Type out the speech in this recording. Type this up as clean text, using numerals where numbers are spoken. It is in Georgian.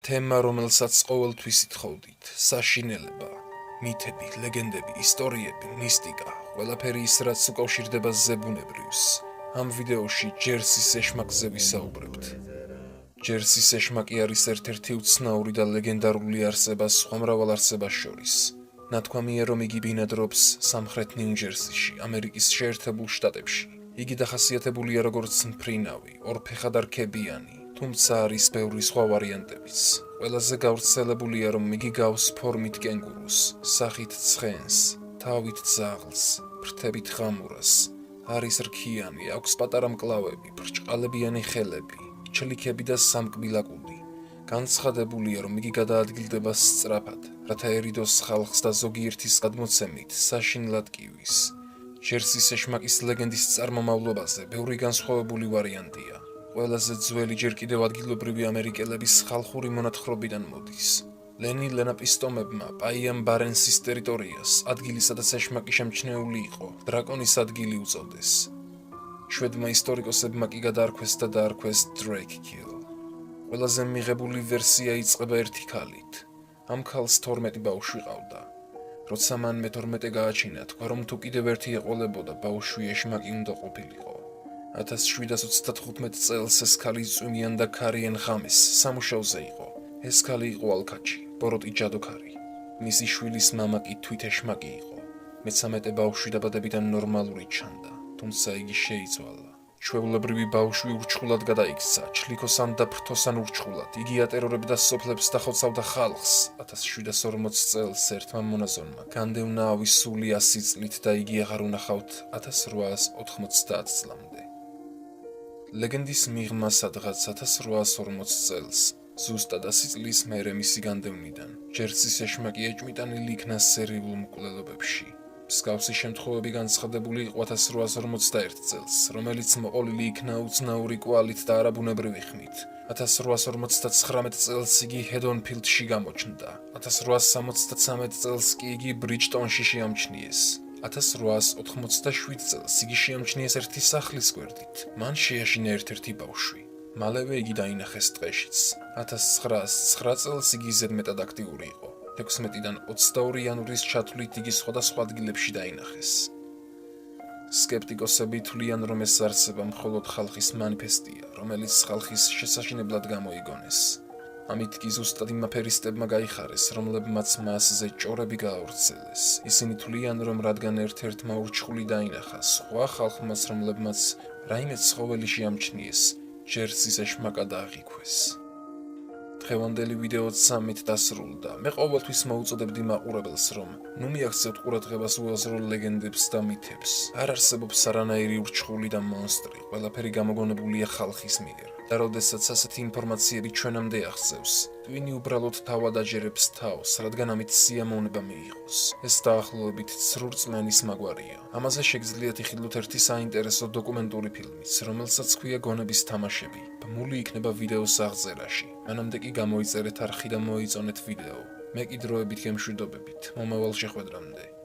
თემა, რომელსაც ყოველთვის ითხოვდით, საშინელება, მითები, ლეგენდები, ისტორიები, მისტიკა, ყველაფერი ის, რაც უკავშირდება ზებუნებრივს. ამ ვიდეოში ჯერსის ეშმაკზე ვისაუბრებთ. ჯერსის ეშმაკი არის ერთ-ერთი უცნაური და ლეგენდარული არსება სხვა მრავალ არსებას შორის. ნათქვამია, რომ იგი ბინადრობს სამხრეთ ნიუ-ჯერსიში, ამერიკის შეერთებულ შტატებში. იგი დახასიათებულია როგორც მფრინავი, ორფეხადარქებიანი, თუმცა არის ბევრი სხვა ვარიანტებიც. ყველაზე გავრცელებულია, რომ იგი გავს ფორმით კენგურუს, სახით ცხენს, თავით ძაღლს, ფრთებით ღამურას. არის რქიანი, აქვს პატარა მკლავები, ბრჭყალებიანი ხელები, ჩლიქები და სამკბილაკუდი. განცხადებულია, რომ იგი გადაადგილდება სწრაფად, რათა ერიდოს ხალხს და ზოგიერთის გადმოცემით საშინლად კივის. ჯერსის ეშმაკის ლეგენდის წარმომავლობაზე ბევრი განსხვავებული ვარიანტია. ყველაზე ძველი ჯერ კიდევ ადგილობრივი ამერიკელების ხალხური მონათხრობიდან მოდის. ლენი ლენაპისტომებმა პაიამ ბარენსის ტერიტორიას, ადგილი სადაც ეშმაკი შემჩნეული იყო, დრაკონის ადგილი უწოდეს. შვედმა ისტორიკოსებმა კი გადაარქვეს და დაარქვეს დრეიქ-კილ. ყველაზე მიღებული ვერსია იწყება ერთი ქალით. ამ ქალს 12 ბავშვი ყავდა. როცა მან მე-12 გააჩინა, თქვა, რომ თუ კიდევ ერთი ეყოლებოდა, ბავშვი ეშმაკი უნდა ყოფილიყო. 1735 წელს ეს ქალი წვიმიან და ქარიან ღამეს სამუშაოზე იყო. ეს ქალი იყო ალქაჩი, ბოროტი ჯადოქარი. მისი შვილის მამა კი თვით ეშმაკი იყო. მე-13 ბავშვი დაბადებიდან ნორმალური ჩანდა, თუმცა იგი შეიცვალა. ჩვეულებრივი ბავშვი ურჩხულად გადაიქცა, ჩლიქოსან და ფრთოსან ურჩხულად. იგი ატერორებდა სოფლებს და ხოცავდა ხალხს. 1740 წელს ერთმა მონაზონმა განდევნა ავის სული 100 წლით და იგი აღარ უნახავთ 1890 წლამდე. ლეგენდის მიღმა სადღაც 1840 წელს, ზუსტად 100 წლის მერე მისი განდევნიდან, ჯერსის ეშმაკი ეჭვმიტანილი იქნა სერიულ მკვლელობებში. მსგავსი შემთხვევები განცხადებული იყო 1851 წელს, რომელიც მოყოლილი იქნა უცნაური კვალით და არაბუნებრივი ხმით. 1859 წელს იგი ჰედონფილდში გამოჩნდა. 1873 წელს კი იგი ბრიჯტონში შეამჩნიეს. 1887 წელს იგი შეამჩნიეს ერთი სახლის გვერდით. მან შეაშინა ერთ-ერთი ბავშვი. მალევე იგი დაინახეს ტყეშიც. 1909 წელს იგი ზედმეტად აქტიური იყო. 16-დან 22 იანვრის ჩათვლით იგი სხვადასხვა ადგილებში დაინახეს. სკეპტიკოსები თვლიან, რომ ეს არსება მხოლოდ ხალხის მანიფესტია, რომელიც ხალხის შესაშინებლად გამოიგონეს. ამით კი ზუსტად იმ აფერისტებმა გაიხარეს, რომლებმაც მასზე ჭორები გაავრცელეს. ისინი თვლიან, რომ რადგან ერთ-ერთმა ურჩხული დაინახა, სხვა ხალხმაც, რომლებმაც რაიმე ცხოველი შეამჩნიეს, ჯერსის ეშმაკად აღიქვეს. დღევანდელი ვიდეოც ამით დასრულდა. მე ყოველთვის მოუწოდებდი მაყურებელს, რომ ნუ მიაქცევთ ყურადღებას უაზრო ლეგენდებს და მითებს. არ არსებობს არანაირი ურჩხული და მონსტრი, ყველაფერი გამოგონებულია ხალხის მიერ. და როდესაც ასეთი ინფორმაციები ჩვენამდე აღწევს, ტვინი უბრალოდ თავად აჯერებს თავს, რადგან ამით სიამოვნება მიიღოს. ეს დაახლოებით ცრურწმენის მაგვარია. ამაზე შეგიძლიათ იხილოთ ერთი საინტერესო დოკუმენტური ფილმიც, რომელსაც ჰქვია გონების თამაშები. ბმული იქნება ვიდეოს აღწერაში. მანამდე კი გამოიწერეთ არხი და მოიწონეთ ვიდეო. მე კი დროებით გემშვიდობებით. მომავალ შეხვედრამდე.